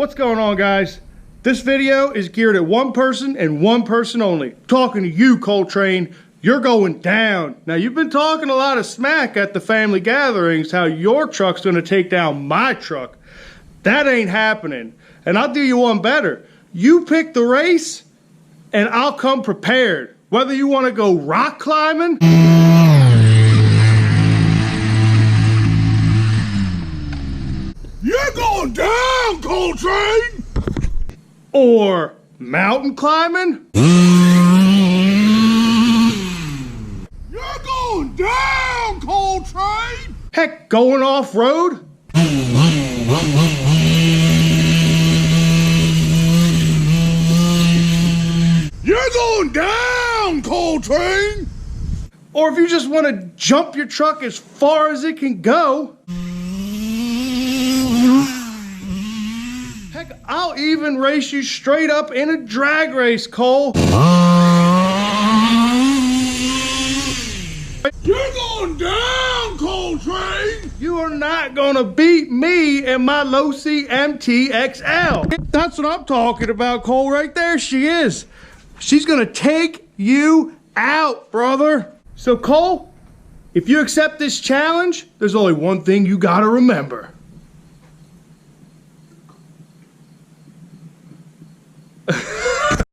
What's going on, guys? This video is geared at one person and one person only. Talking to you, Coltrane. You're going down. Now, you've been talking a lot of smack at the family gatherings, how your truck's gonna take down my truck. That ain't happening. And I'll do you one better. You pick the race, and I'll come prepared. Whether you wanna go rock climbing, you're going down, Coltrane! or mountain climbing, You're going down, Coltrane! heck, going off-road, You're going down, Coltrane! or if you just want to jump your truck as far as it can go. Heck, I'll even race you straight up in a drag race, Cole. You're going down, Coltrane! You are not gonna beat me in my Losi MTXL. That's what I'm talking about, Cole. Right there, she is. She's gonna take you out, brother. So, Cole, if you accept this challenge, there's only one thing you gotta remember.